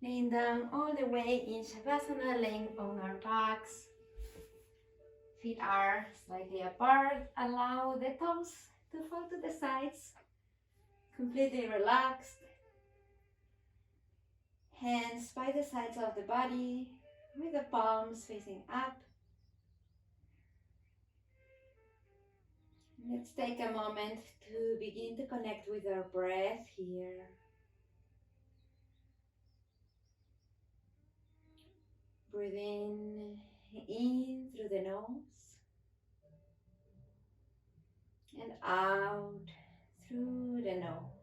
Laying down all the way in Shavasana, laying on our backs. Feet are slightly apart. Allow the toes to fall to the sides. Completely relaxed. Hands by the sides of the body with the palms facing up. Let's take a moment to begin to connect with our breath here. Breathing in through the nose and out through the nose.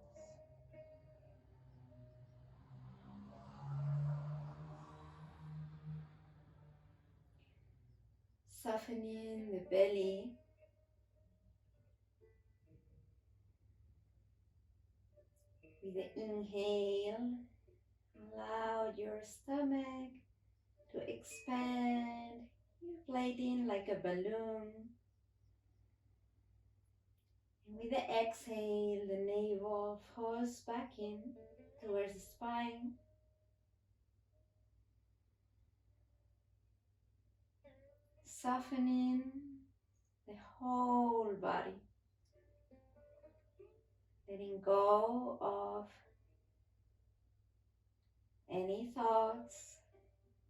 Softening the belly. With the inhale, allow your stomach to expand, inflating like a balloon. And with the exhale, the navel falls back in towards the spine. Softening the whole body. Letting go of any thoughts,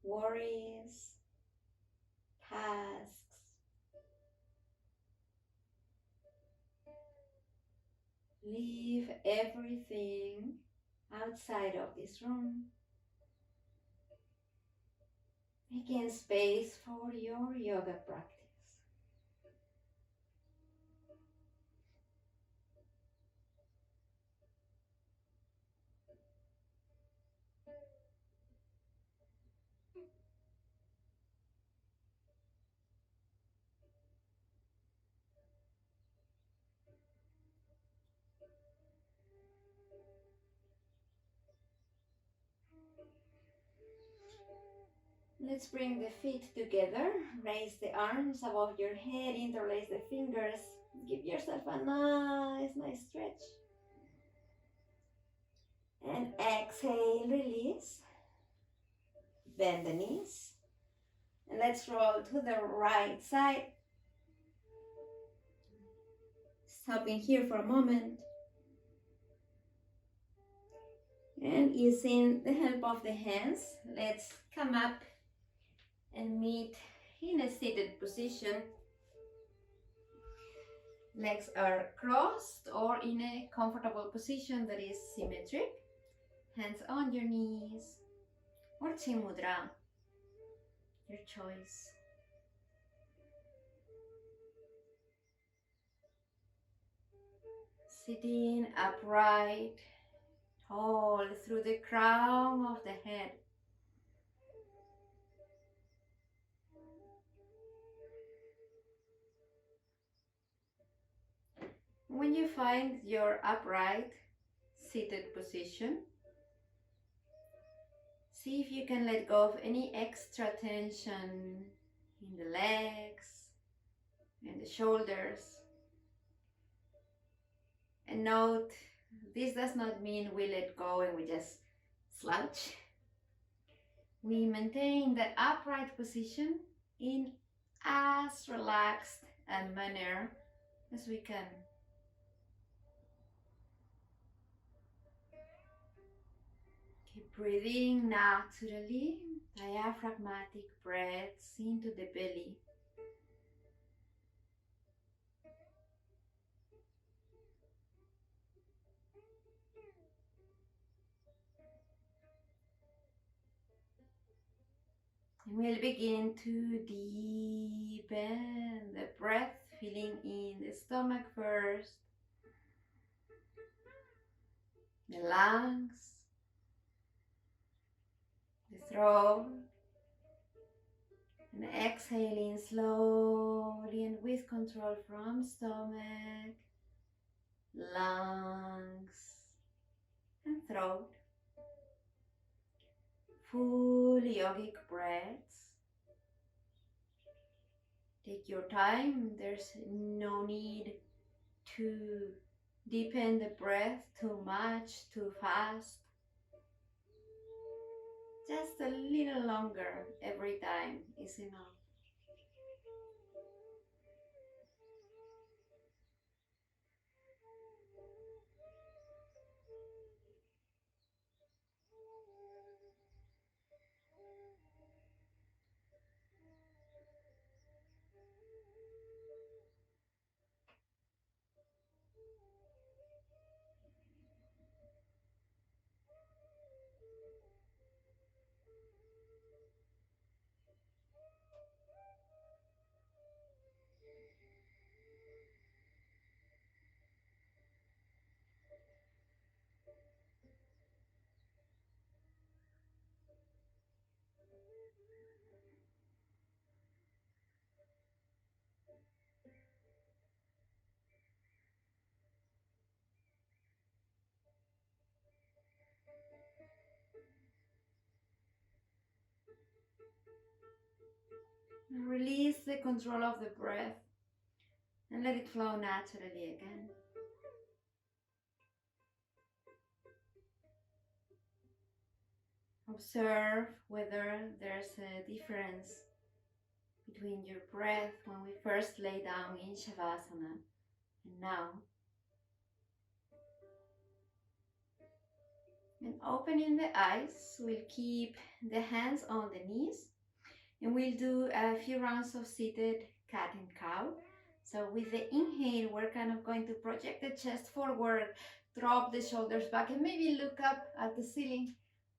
worries, tasks. Leave everything outside of this room. Making space for your yoga practice. Let's bring the feet together. Raise the arms above your head, interlace the fingers. Give yourself a nice stretch. And exhale, release. Bend the knees. And let's roll to the right side. Stopping here for a moment. And using the help of the hands, let's come up and meet in a seated position. Legs are crossed or in a comfortable position that is symmetric. Hands on your knees or Mudra, your choice. Sitting upright, tall through the crown of the head. When you find your upright seated position, see if you can let go of any extra tension in the legs and the shoulders. And note, this does not mean we let go and we just slouch. We maintain that upright position in as relaxed a manner as we can. Keep breathing naturally, diaphragmatic breaths into the belly. And we'll begin to deepen the breath, feeling in the stomach first, the lungs, the throat, and exhaling slowly and with control from stomach, lungs, and throat. Full yogic breaths. Take your time, there's no need to deepen the breath too much, too fast. Just a little longer every time is enough. Release the control of the breath and let it flow naturally again. Observe whether there's a difference between your breath when we first lay down in Shavasana and now. And opening the eyes, we'll keep the hands on the knees and we'll do a few rounds of seated cat and cow. So with the inhale, we're kind of going to project the chest forward, drop the shoulders back, and maybe look up at the ceiling,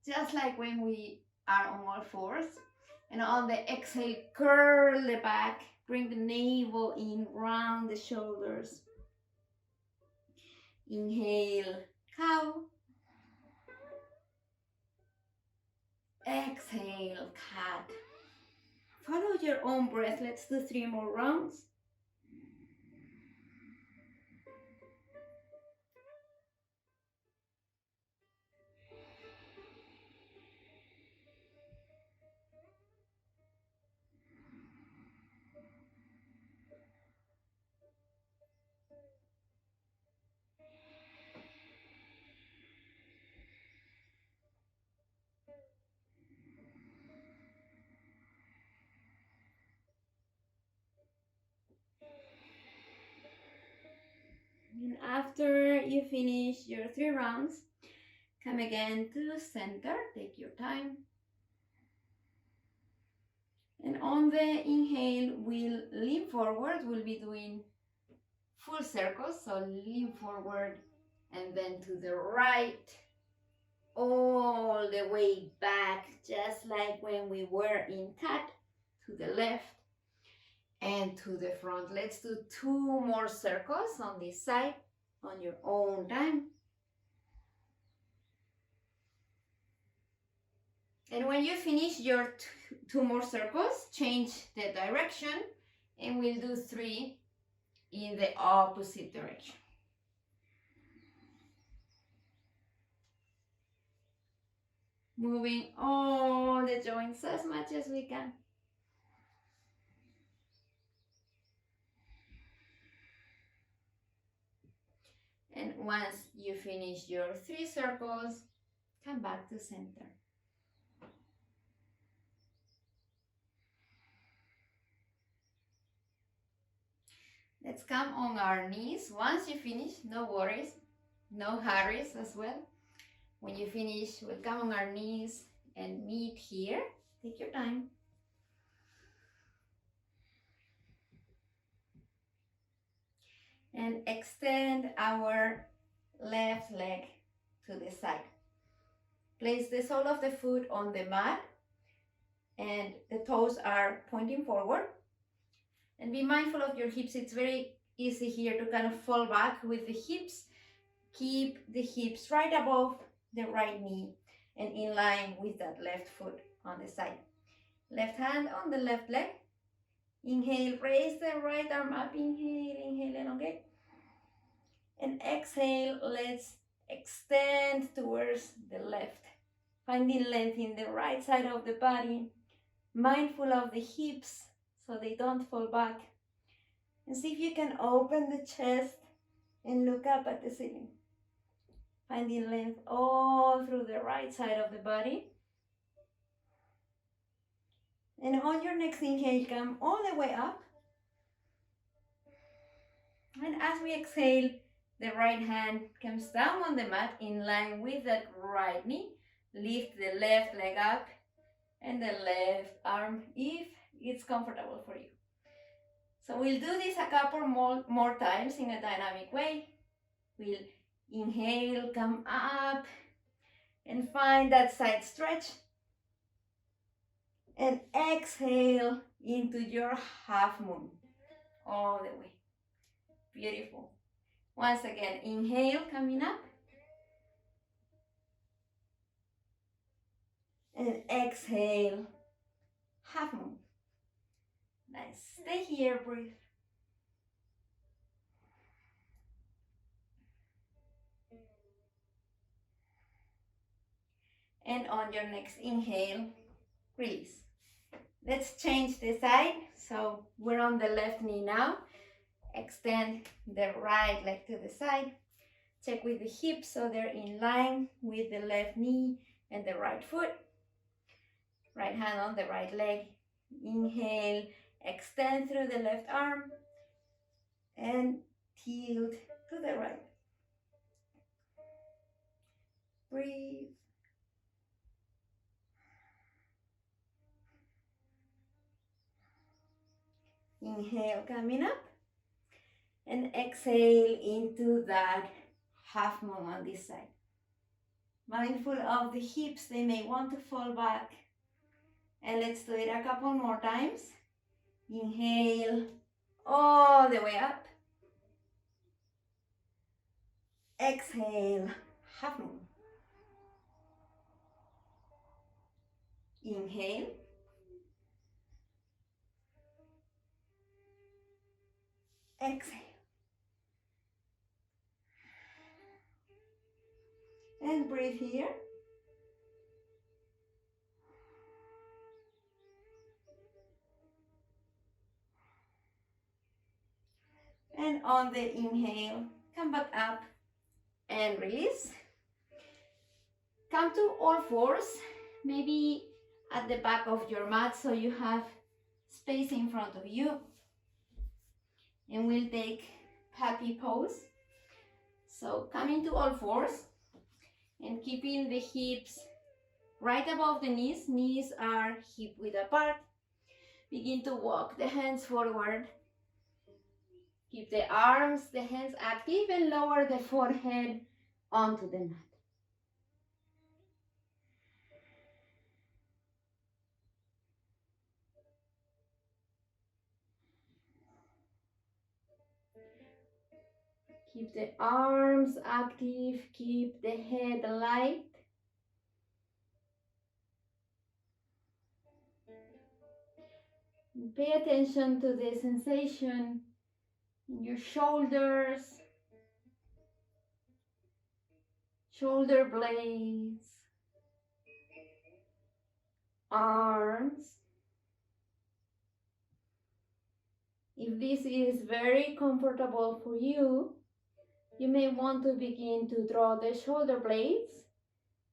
just like when we are on all fours. And on the exhale, curl the back, bring the navel in, round the shoulders. Inhale, cow. Exhale, cat. Follow your own breath. Let's do 3 more rounds. And after you finish your 3 rounds, come again to center. Take your time. And on the inhale, we'll lean forward. We'll be doing full circles. So lean forward and then to the right, all the way back, just like when we were in cat, to the left and to the front. Let's do 2 more circles on this side on your own time. And when you finish your 2 more circles, change the direction and we'll do 3 in the opposite direction. Moving all the joints as much as we can. And once you finish your 3 circles, come back to center. Let's come on our knees. Once you finish, no worries, no hurries as well. When you finish, we'll come on our knees and meet here. Take your time. And extend our left leg to the side. Place the sole of the foot on the mat and the toes are pointing forward. And be mindful of your hips. It's very easy here to kind of fall back with the hips. Keep the hips right above the right knee and in line with that left foot on the side. Left hand on the left leg. Inhale, raise the right arm up. Inhale, elongate. And exhale, let's extend towards the left. Finding length in the right side of the body. Mindful of the hips so they don't fall back. And see if you can open the chest and look up at the ceiling. Finding length all through the right side of the body. And on your next inhale, come all the way up. And as we exhale, the right hand comes down on the mat in line with that right knee. Lift the left leg up and the left arm if it's comfortable for you. So we'll do this a couple more times in a dynamic way. We'll inhale, come up, and find that side stretch. And exhale into your half moon, all the way. Beautiful. Once again, inhale, coming up. And exhale, half moon. Nice. Stay here, breathe. And on your next inhale, release. Let's change the side. So we're on the left knee now. Extend the right leg to the side. Check with the hips so they're in line with the left knee and the right foot. Right hand on the right leg. Inhale, extend through the left arm and tilt to the right. Breathe. Inhale, coming up. And exhale into that half moon on this side. Mindful of the hips, they may want to fall back. And let's do it a couple more times. Inhale, all the way up. Exhale, half moon. Inhale. Exhale. And breathe here. And on the inhale, come back up and release. Come to all fours, maybe at the back of your mat so you have space in front of you. And we'll take happy pose. So coming to all fours and keeping the hips right above the knees. Knees are hip width apart. Begin to walk the hands forward. Keep the arms, the hands active, and lower the forehead onto the mat. Keep the arms active, keep the head light. Pay attention to the sensation in your shoulders, shoulder blades, arms. If this is very comfortable for you, you may want to begin to draw the shoulder blades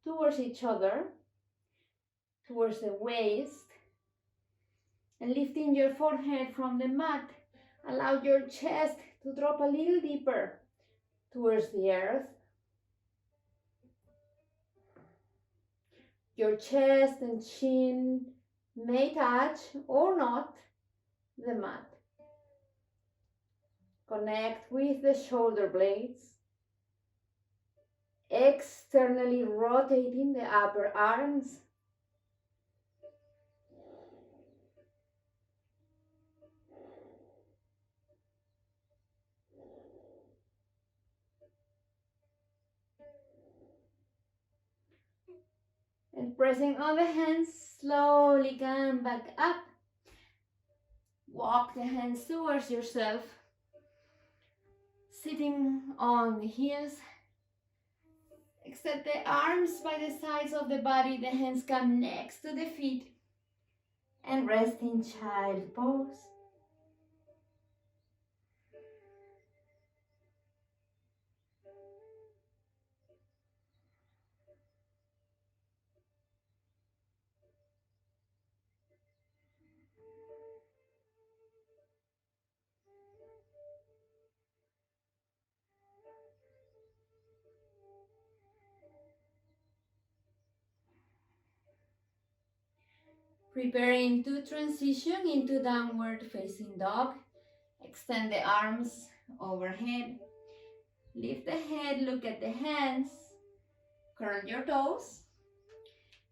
towards each other, towards the waist, and lifting your forehead from the mat. Allow your chest to drop a little deeper towards the earth. Your chest and chin may touch or not the mat. Connect with the shoulder blades, externally rotating the upper arms. And pressing on the hands, slowly come back up. Walk the hands towards yourself. Sitting on the heels. Extend the arms by the sides of the body. The hands come next to the feet. And rest in child pose. Preparing to transition into downward facing dog. Extend the arms overhead. Lift the head, look at the hands. Curl your toes.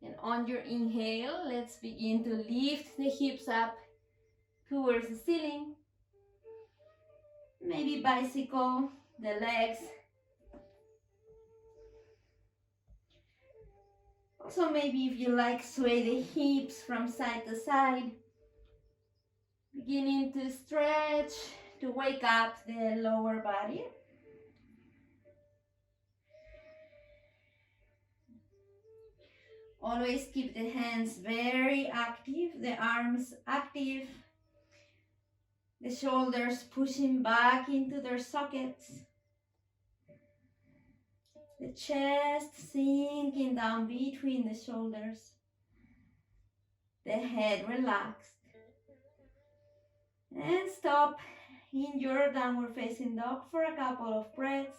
And on your inhale, let's begin to lift the hips up towards the ceiling. Maybe bicycle the legs. Also, maybe if you like, sway the hips from side to side. Beginning to stretch to wake up the lower body. Always keep the hands very active, the arms active, the shoulders pushing back into their sockets, the chest sinking down between the shoulders, the head relaxed. And stop in your downward facing dog for a couple of breaths.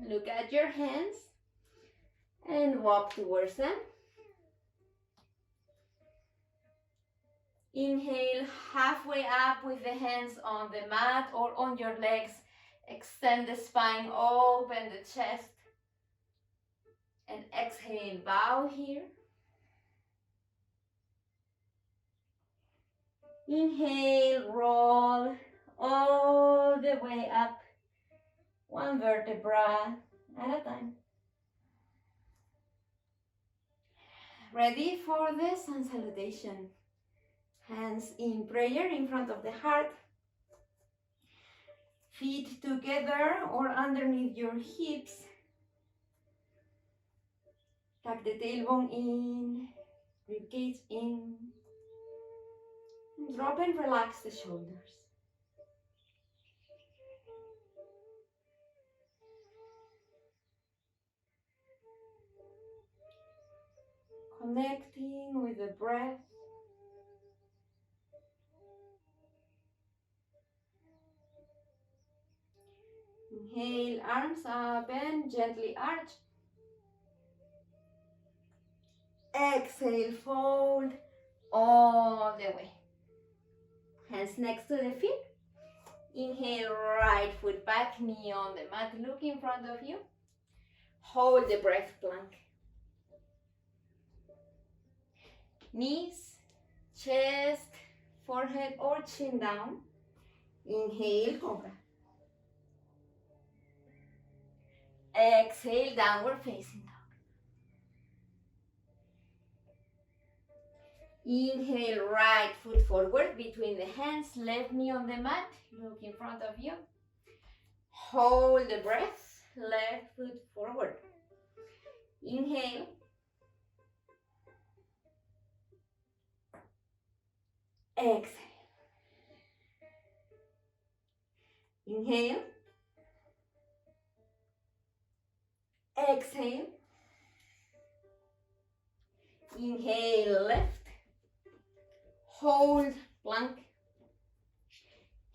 Look at your hands and walk towards them. Inhale halfway up with the hands on the mat or on your legs. Extend the spine, open the chest. And exhale, bow here. Inhale, roll all the way up, one vertebra at a time. Ready for the sun salutation. Hands in prayer in front of the heart. Feet together or underneath your hips. Tuck the tailbone in, ribcage in. Drop and relax the shoulders. Connecting with the breath. Inhale, arms up and gently arch. Exhale, fold all the way. Hands next to the feet. Inhale, right foot back, knee on the mat, look in front of you. Hold the breath, plank. Knees, chest, forehead or chin down. Inhale, cobra. Exhale, downward facing dog. Inhale, right foot forward between the hands, left knee on the mat, look in front of you. Hold the breath, left foot forward. Inhale. Exhale. Inhale. Exhale. Inhale, left. Hold, plank.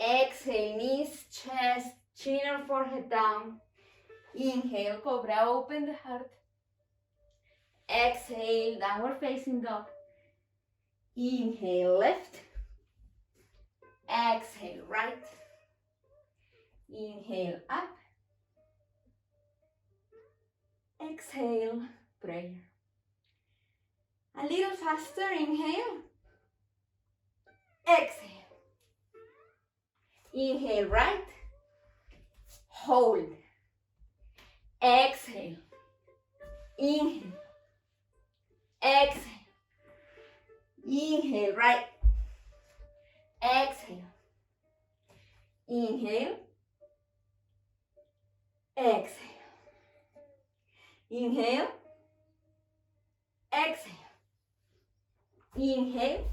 Exhale, knees, chest, chin or forehead down. Inhale, cobra, open the heart. Exhale, downward facing dog. Inhale, left. Exhale, right. Inhale, up. Exhale, prayer. A little faster, inhale. Exhale. Inhale, right. Hold. Exhale. Inhale. Exhale. Inhale, right. Exhale. Inhale. Exhale. Inhale. Exhale. Inhale.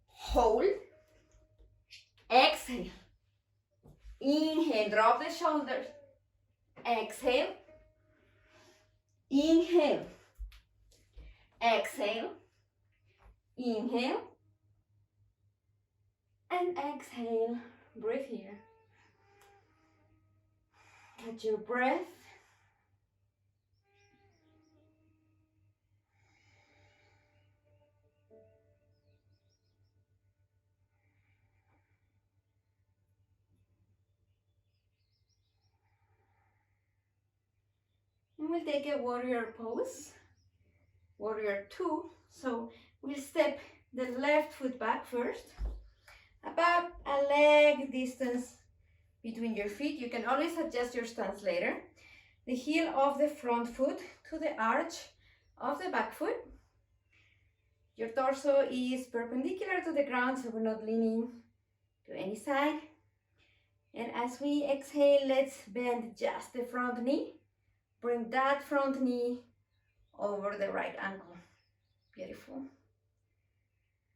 Hold. Exhale. Inhale, drop the shoulders. Exhale. Inhale. Exhale. Inhale. And exhale. Breathe here. Catch your breath. And we'll take a warrior pose, warrior two. So we'll step the left foot back first, about a leg distance between your feet. You can always adjust your stance later. The heel of the front foot to the arch of the back foot. Your torso is perpendicular to the ground, so we're not leaning to any side. And as we exhale, let's bend just the front knee. Bring that front knee over the right ankle. Beautiful.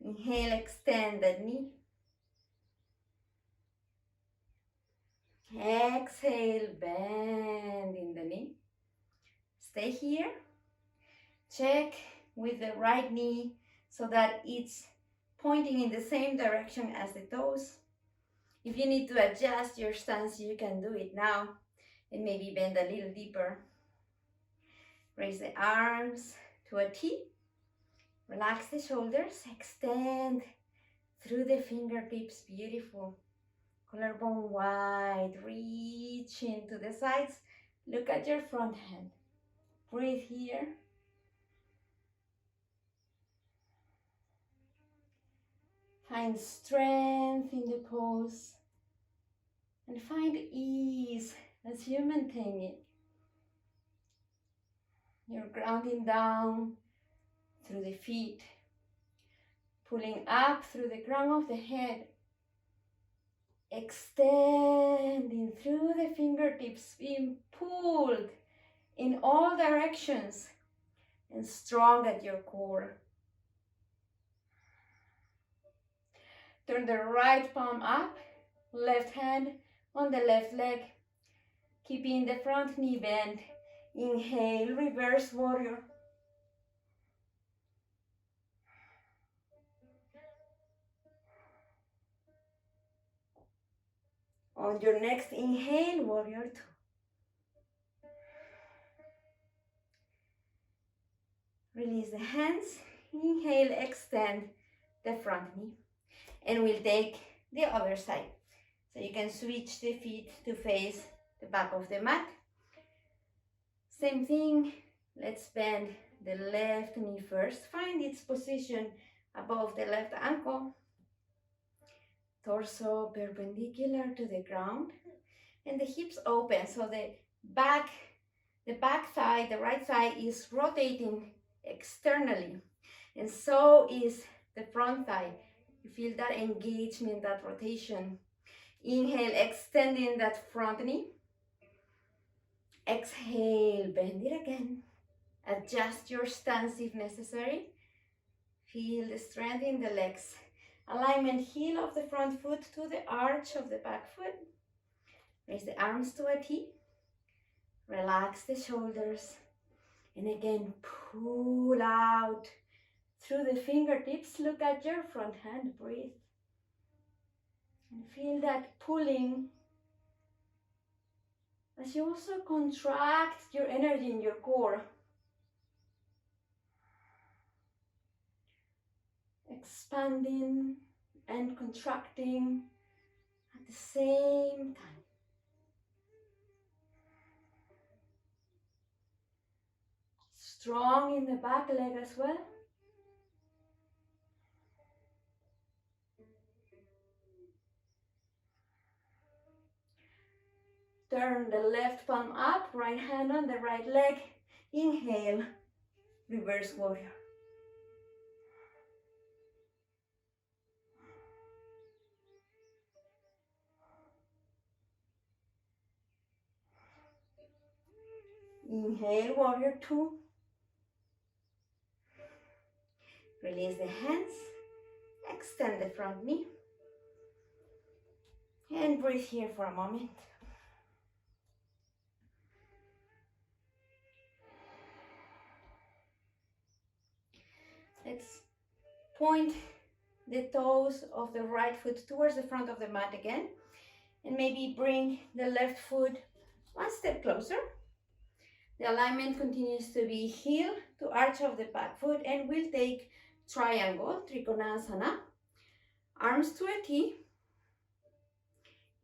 Inhale, extend that knee. Exhale, bending the knee. Stay here. Check with the right knee so that it's pointing in the same direction as the toes. If you need to adjust your stance, you can do it now and maybe bend a little deeper. Raise the arms to a T. Relax the shoulders. Extend through the fingertips. Beautiful. Collarbone wide. Reach into the sides. Look at your front hand. Breathe here. Find strength in the pose and find ease as you maintain it. You're grounding down through the feet, pulling up through the crown of the head, extending through the fingertips, being pulled in all directions and strong at your core. Turn the right palm up, left hand on the left leg, keeping the front knee bent. Inhale, reverse warrior. On your next inhale, warrior two. Release the hands. Inhale, extend the front knee. And we'll take the other side. So you can switch the feet to face the back of the mat. Same thing, let's bend the left knee first. Find its position above the left ankle. Torso perpendicular to the ground. And the hips open, so the back thigh, the right thigh is rotating externally. And so is the front thigh. You feel that engagement, that rotation. Inhale, extending that front knee. Exhale, bend it again. Adjust your stance if necessary. Feel the strength in the legs. Alignment, heel of the front foot to the arch of the back foot. Raise the arms to a T. Relax the shoulders. And again, pull out through the fingertips. Look at your front hand. Breathe. And feel that pulling as you also contract your energy in your core. Expanding and contracting at the same time. Strong in the back leg as well. Turn the left palm up, right hand on the right leg. Inhale, reverse warrior. Inhale, warrior two. Release the hands, extend the front knee, and breathe here for a moment. Let's point the toes of the right foot towards the front of the mat again, and maybe bring the left foot One step closer. The alignment continues to be heel to arch of the back foot, and we'll take triangle, Trikonasana. Arms to a T.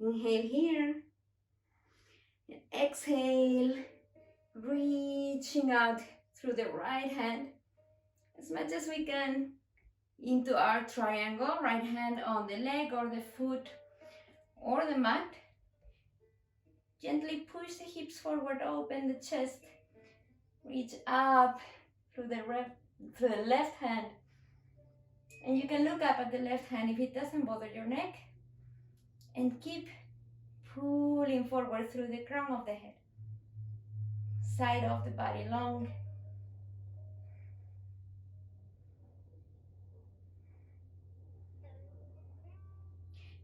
Inhale here. And exhale, reaching out through the right hand as much as we can into our triangle. Right hand on the leg or the foot or the mat. Gently push the hips forward, open the chest. Reach up through the left hand. And you can look up at the left hand if it doesn't bother your neck. And keep pulling forward through the crown of the head. Side of the body long.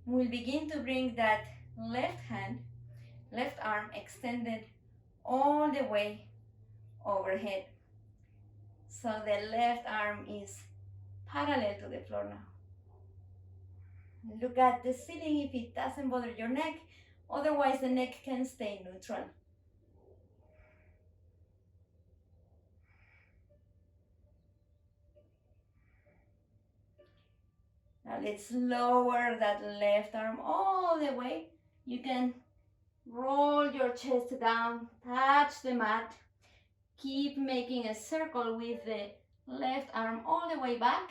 We'll begin to bring that left hand, left arm extended all the way overhead. So the left arm is parallel to the floor now. Look at the ceiling if it doesn't bother your neck. Otherwise, the neck can stay neutral. Now let's lower that left arm all the way. You can roll your chest down, touch the mat. Keep making a circle with the left arm all the way back.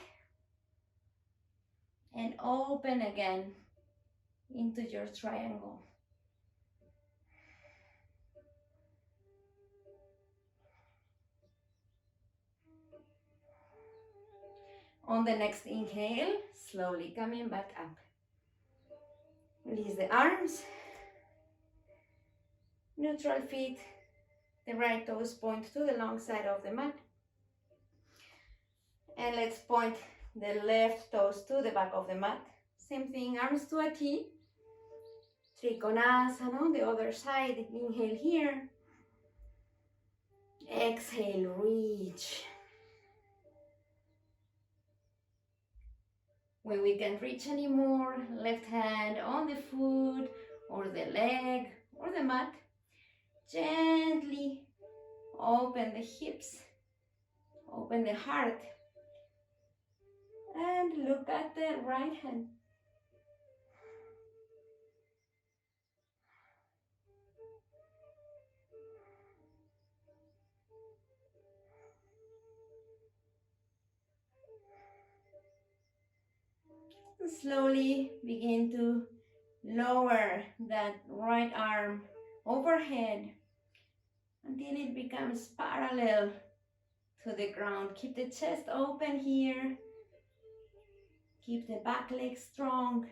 And open again into your triangle. On the next inhale, slowly coming back up. Release the arms. Neutral feet. The right toes point to the long side of the mat. And let's point the left toes to the back of the mat. Same thing, arms to a T. Trikonasana on the other side. Inhale here. Exhale, reach. When we can't reach anymore, left hand on the foot or the leg or the mat. Gently open the hips, open the heart, and look at the right hand. Slowly begin to lower that right arm overhead until it becomes parallel to the ground. Keep the chest open here. Keep the back leg strong.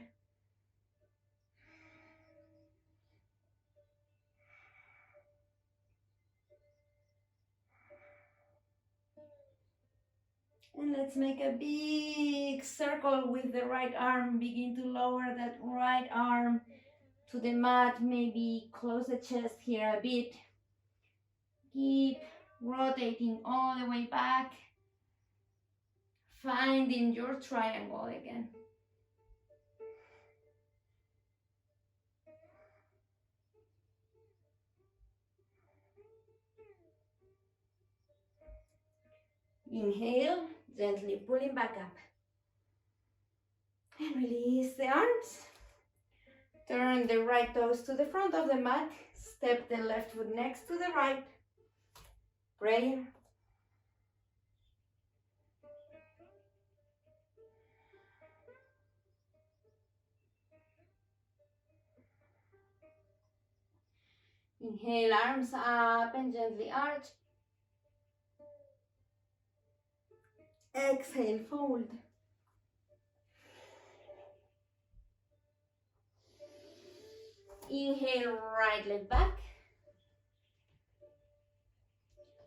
And let's make a big circle with the right arm. Begin to lower that right arm to the mat. Maybe close the chest here a bit. Keep rotating all the way back. Finding your triangle again. Inhale, gently pulling back up. And release the arms. Turn the right toes to the front of the mat. Step the left foot next to the right. Prayer. Inhale, arms up and gently arch. Exhale, fold. Inhale, right leg back.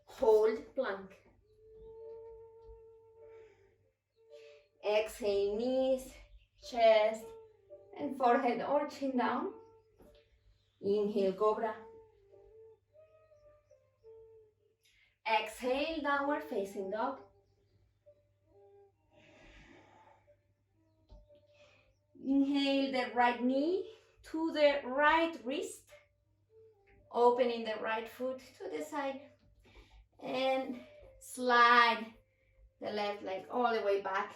Hold, plank. Exhale, knees, chest, and forehead or chin down. Inhale, cobra. Exhale, downward facing dog. Inhale the right knee to the right wrist. Opening the right foot to the side and slide the left leg all the way back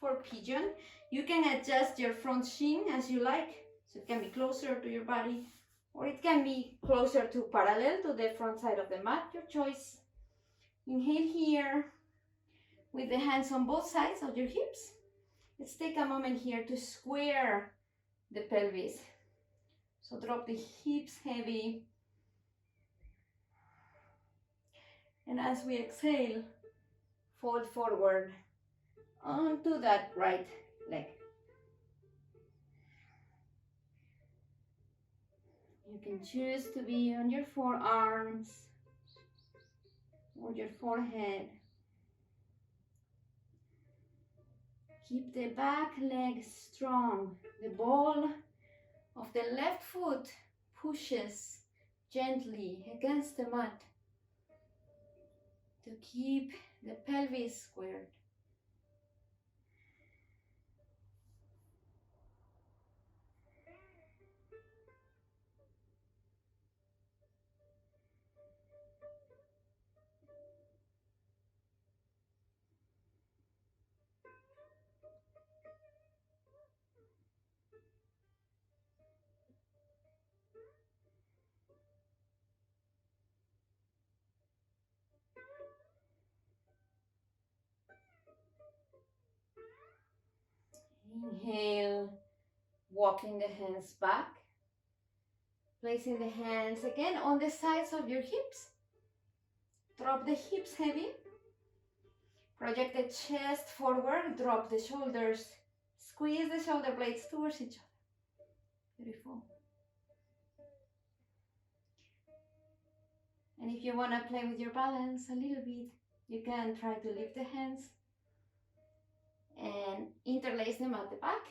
for pigeon. You can adjust your front shin as you like, so it can be closer to your body or it can be closer to parallel to the front side of the mat, your choice. Inhale here with the hands on both sides of your hips. Let's take a moment here to square the pelvis. So drop the hips heavy. And as we exhale, fold forward onto that right leg. You can choose to be on your forearms or your forehead. Keep the back leg strong. The ball of the left foot pushes gently against the mat to keep the pelvis squared. Inhale, walking the hands back, placing the hands again on the sides of your hips. Drop the hips heavy. Project the chest forward, drop the shoulders. Squeeze the shoulder blades towards each other. Beautiful. And if you want to play with your balance a little bit, you can try to lift the hands and interlace them at the back.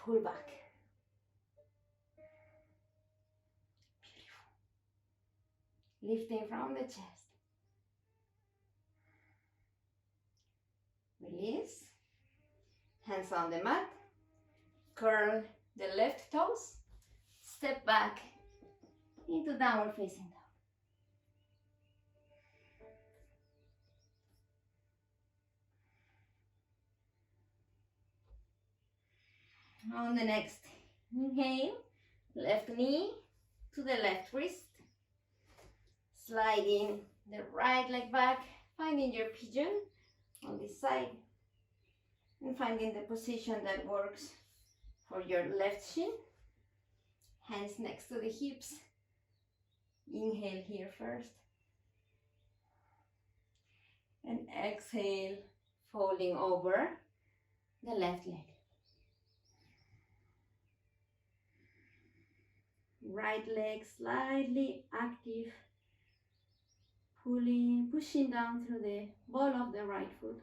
Pull back. Beautiful. Lifting from the chest. Release. Hands on the mat. Curl the left toes. Step back into downward facing dog. On the next inhale, left knee to the left wrist. Sliding the right leg back, finding your pigeon on this side and finding the position that works for your left shin. Hands next to the hips. Inhale here first. And exhale, folding over the left leg. Right leg slightly active, pushing down through the ball of the right foot.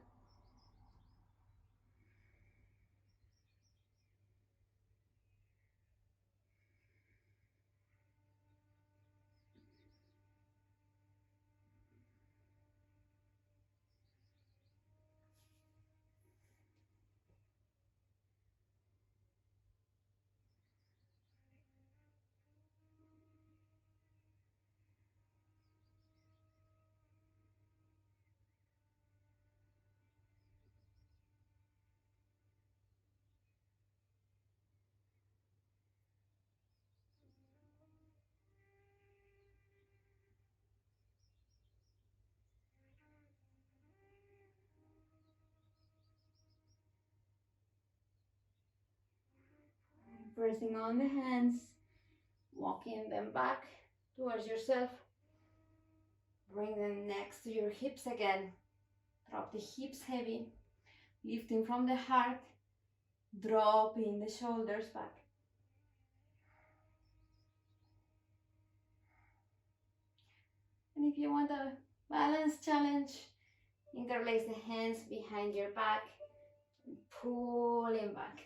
Pressing on the hands, walking them back towards yourself. Bring them next to your hips again. Drop the hips heavy, lifting from the heart, dropping the shoulders back. And if you want a balance challenge, interlace the hands behind your back, and pulling back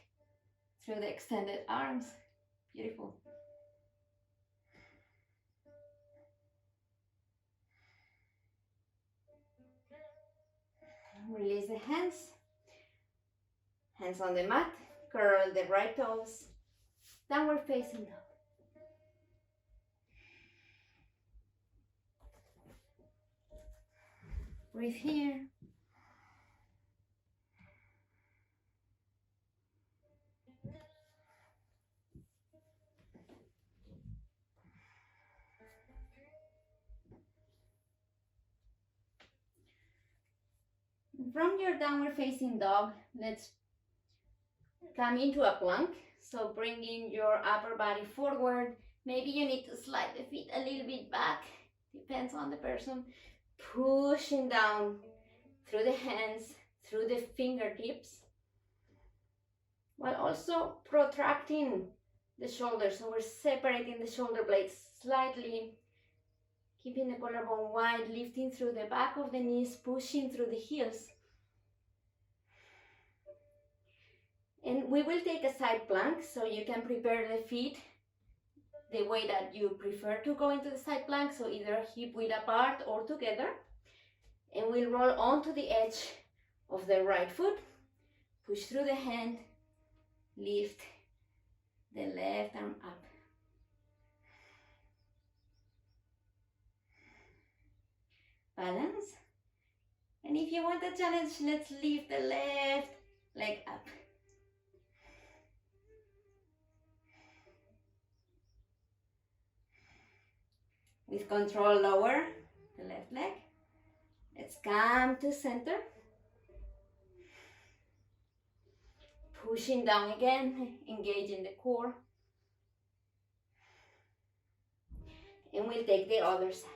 through the extended arms. Beautiful. Release the hands. Hands on the mat. Curl the right toes. Downward facing dog. Breathe here. From your downward facing dog, let's come into a plank. So bringing your upper body forward. Maybe you need to slide the feet a little bit back. Depends on the person. Pushing down through the hands, through the fingertips, while also protracting the shoulders. So we're separating the shoulder blades slightly, keeping the collarbone wide, lifting through the back of the knees, pushing through the heels. And we will take a side plank, so you can prepare the feet the way that you prefer to go into the side plank, so either hip width apart or together. And we'll roll onto the edge of the right foot, push through the hand, lift the left arm up. Balance. And if you want a challenge, let's lift the left leg up. With control, lower the left leg. Let's come to center. Pushing down again, engaging the core. And we'll take the other side.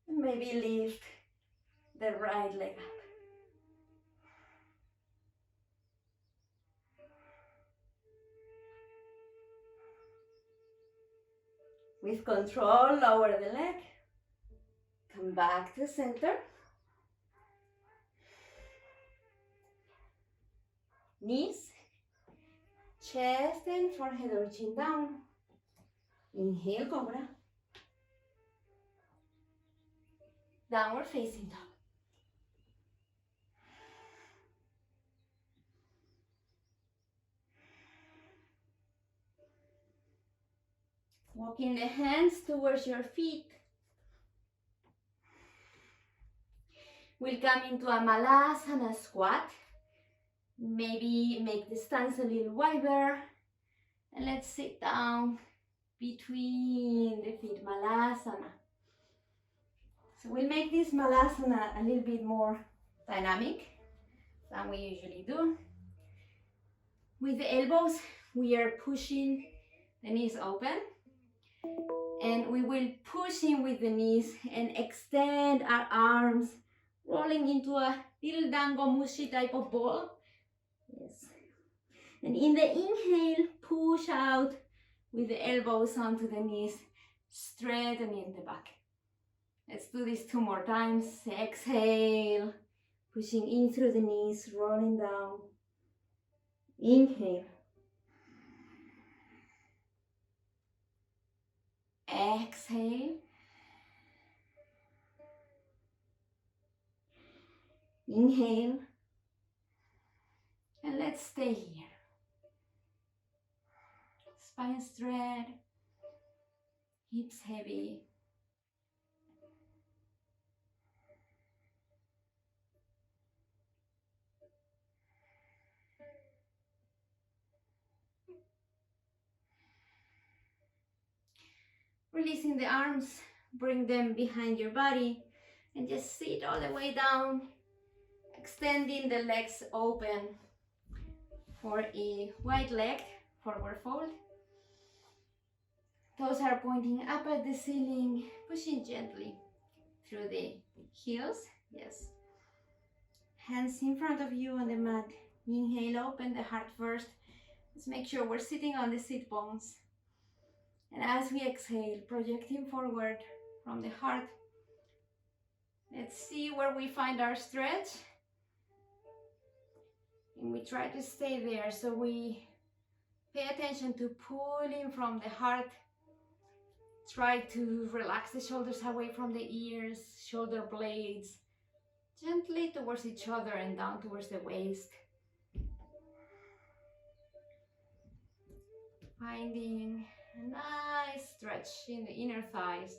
And maybe lift the right leg up. With control, lower the leg. Come back to center. Knees, chest and forehead or chin down. Inhale, cobra. Downward facing dog. Walking the hands towards your feet. We'll come into a Malasana squat. Maybe make the stance a little wider. And let's sit down between the feet, Malasana. So we'll make this Malasana a little bit more dynamic than we usually do. With the elbows, we are pushing the knees open. And we will push in with the knees and extend our arms, rolling into a little dango mushi type of ball. Yes. And in the inhale, push out with the elbows onto the knees, straightening the back. Let's do this 2 more times. Exhale, pushing in through the knees, rolling down. Inhale. Exhale. Inhale. And let's stay here. Spine straight, hips heavy. Releasing the arms, bring them behind your body and just sit all the way down, extending the legs open for a wide leg, forward fold. Toes are pointing up at the ceiling, pushing gently through the heels. Yes. Hands in front of you on the mat. Inhale, open the heart first. Let's make sure we're sitting on the sit bones. And as we exhale, projecting forward from the heart, let's see where we find our stretch. And we try to stay there, so we pay attention to pulling from the heart. Try to relax the shoulders away from the ears, shoulder blades, gently towards each other and down towards the waist. Finding a nice stretch in the inner thighs.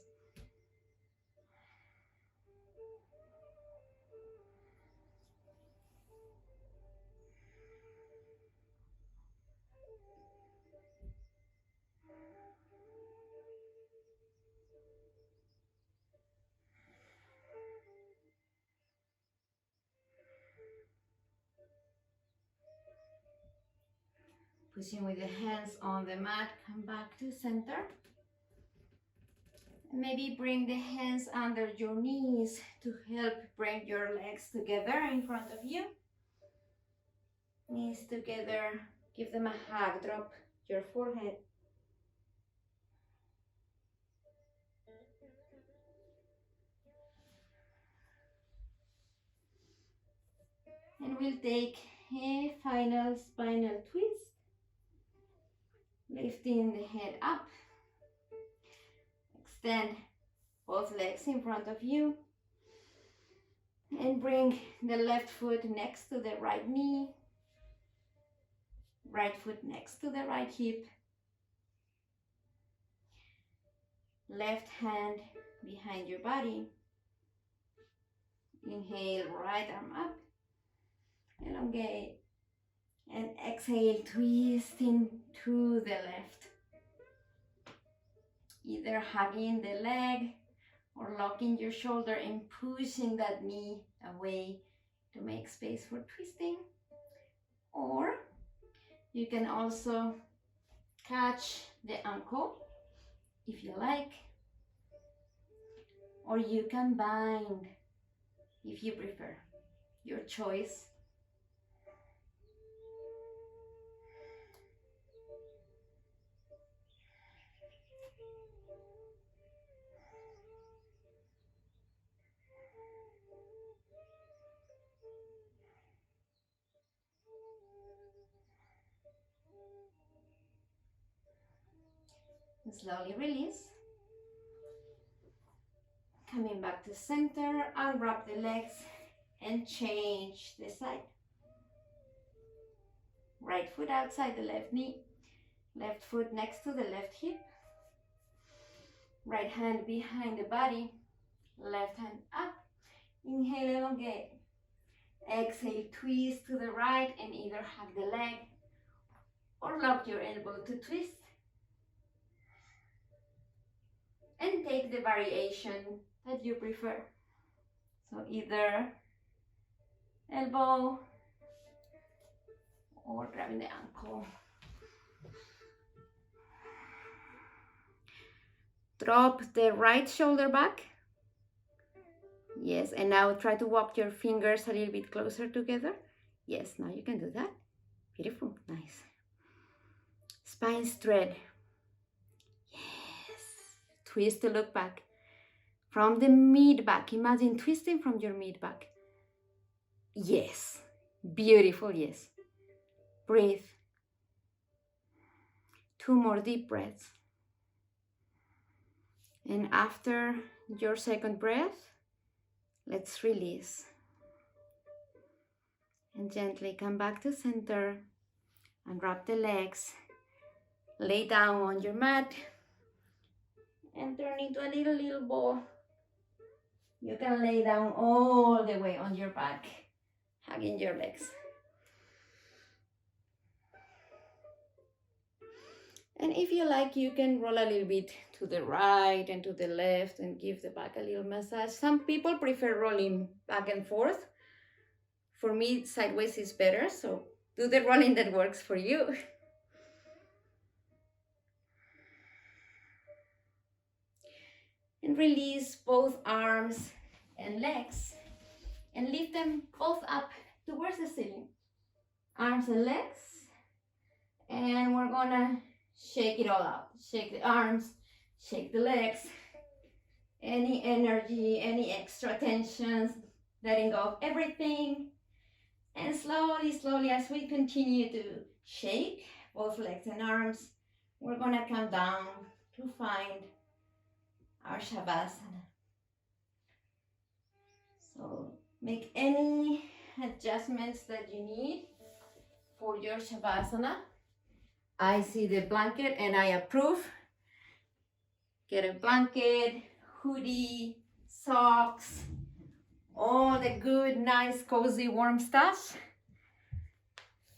Pushing with the hands on the mat, come back to center. Maybe bring the hands under your knees to help bring your legs together in front of you. Knees together, give them a hug, drop your forehead. And we'll take a final spinal twist, lifting the head up. Extend both legs in front of you and bring the left foot next to the right knee, right foot next to the right hip, left hand behind your body. Inhale, right arm up, elongate, and exhale, twisting to the left. Either hugging the leg or locking your shoulder and pushing that knee away to make space for twisting. Or you can also catch the ankle if you like, or you can bind if you prefer, your choice. Slowly release. Coming back to center, unwrap the legs and change the side. Right foot outside the left knee, left foot next to the left hip, right hand behind the body, left hand up. Inhale, elongate. Exhale, twist to the right and either hug the leg or lock your elbow to twist. And take the variation that you prefer. So either elbow or grabbing the ankle. Drop the right shoulder back. Yes, and now try to walk your fingers a little bit closer together. Yes, now you can do that. Beautiful, nice. Spine straight. Yes. Twist to look back. From the mid back, imagine twisting from your mid back. Yes, beautiful, yes. Breathe. 2 more deep breaths. And after your second breath, let's release. And gently come back to center. Unwrap the legs. Lay down on your mat. And turn into a little ball. You can lay down all the way on your back, hugging your legs. And if you like, you can roll a little bit to the right and to the left and give the back a little massage. Some people prefer rolling back and forth. For me, sideways is better, so do the rolling that works for you. And release both arms and legs and lift them both up towards the ceiling. Arms and legs. And we're gonna shake it all out. Shake the arms, shake the legs. Any energy, any extra tensions, letting go of everything. And slowly, slowly, as we continue to shake both legs and arms, we're gonna come down to find our Shavasana. So make any adjustments that you need for your Shavasana. I see the blanket and I approve. Get a blanket, hoodie, socks, all the good, nice, cozy, warm stuff.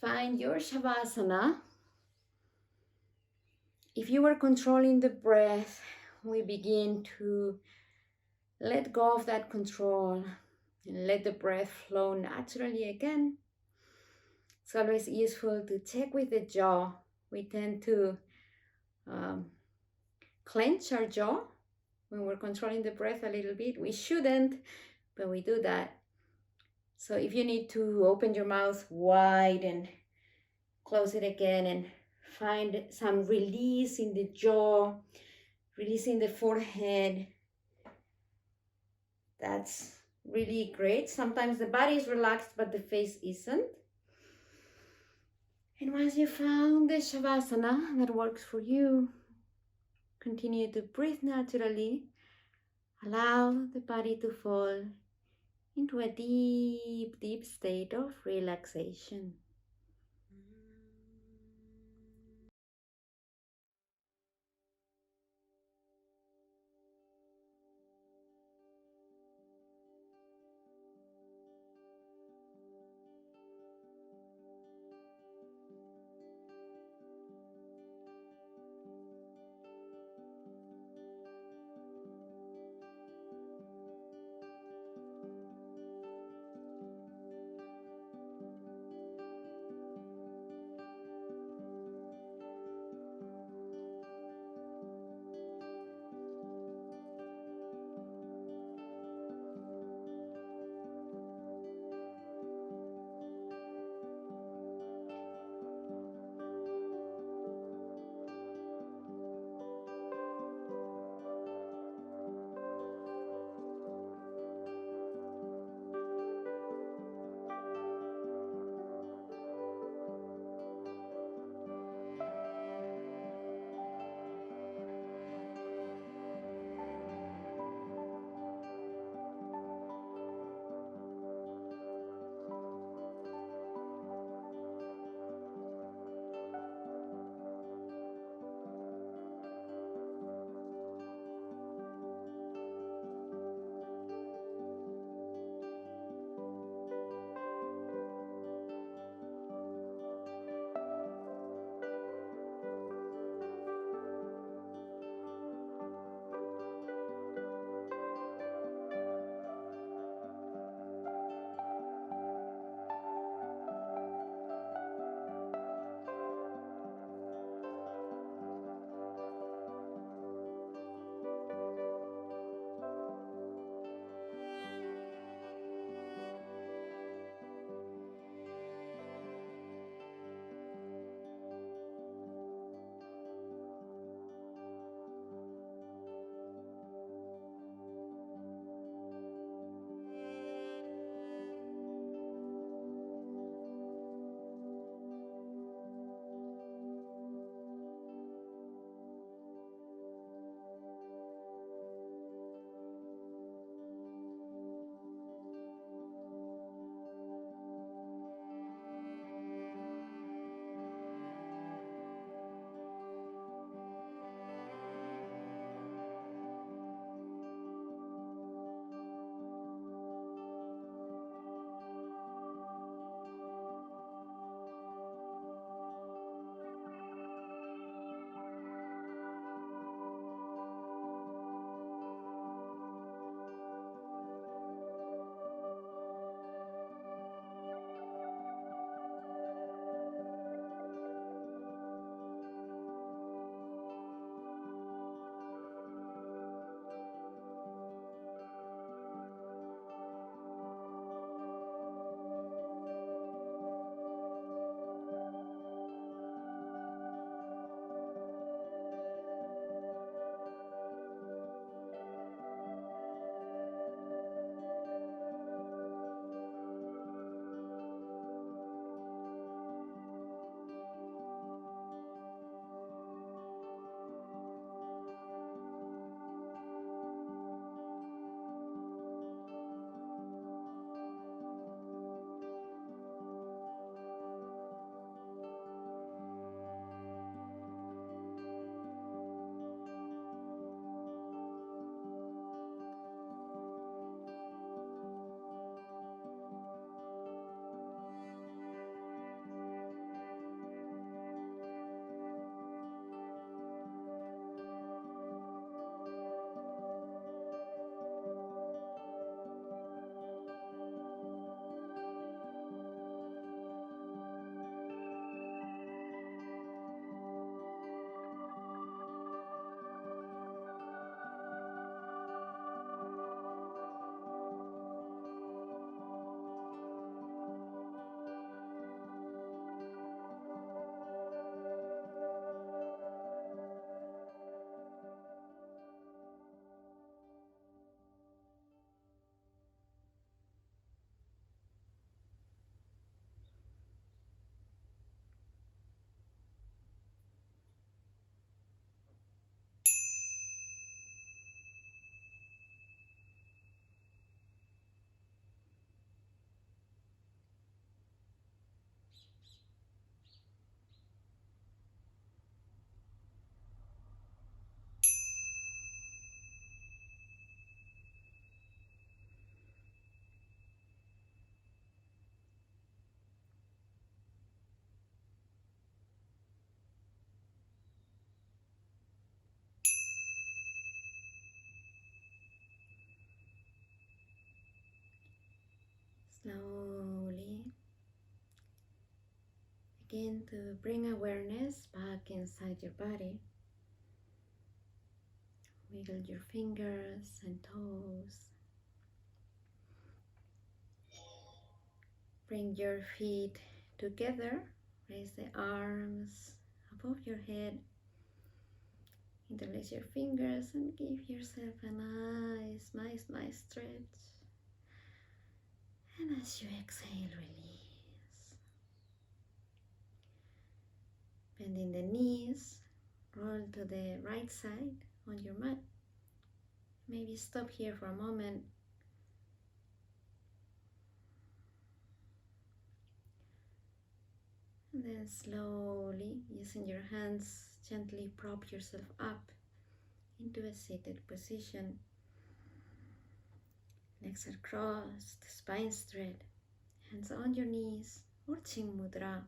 Find your Shavasana. If you are controlling the breath, we begin to let go of that control and let the breath flow naturally again. It's always useful to check with the jaw. We tend to clench our jaw when we're controlling the breath a little bit. We shouldn't, but we do that. So if you need to open your mouth wide and close it again and find some release in the jaw, releasing the forehead, that's really great. Sometimes the body is relaxed, but the face isn't. And once you found the Shavasana that works for you, continue to breathe naturally. Allow the body to fall into a deep, deep state of relaxation. Slowly begin to bring awareness back inside your body. Wiggle your fingers and toes. Bring your feet together. Raise the arms above your head. Interlace your fingers and give yourself a nice stretch. And as you exhale, release. Bending the knees, roll to the right side on your mat. Maybe stop here for a moment. And then slowly, using your hands, gently prop yourself up into a seated position. Legs are crossed, spine straight, hands on your knees, or Chin Mudra.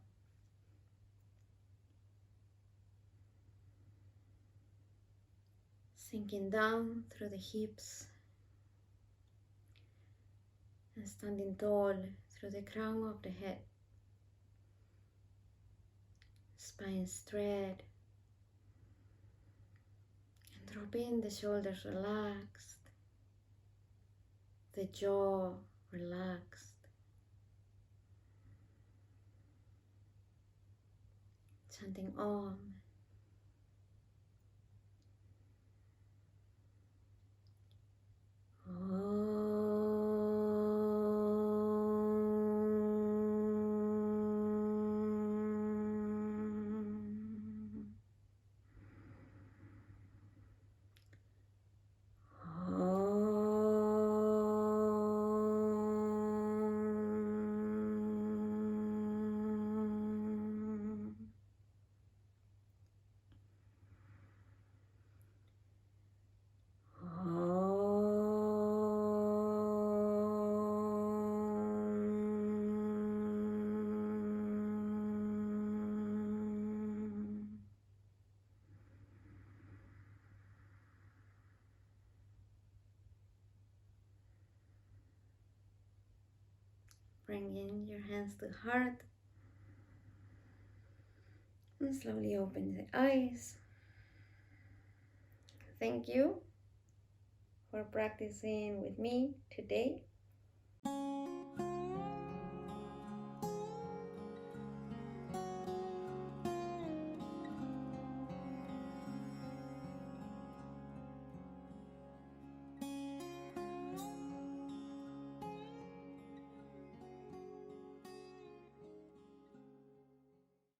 Sinking down through the hips and standing tall through the crown of the head. Spine straight, and dropping the shoulders relaxed, the jaw relaxed. Chanting Om. Bring in your hands to heart and slowly open the eyes. Thank you for practicing with me today.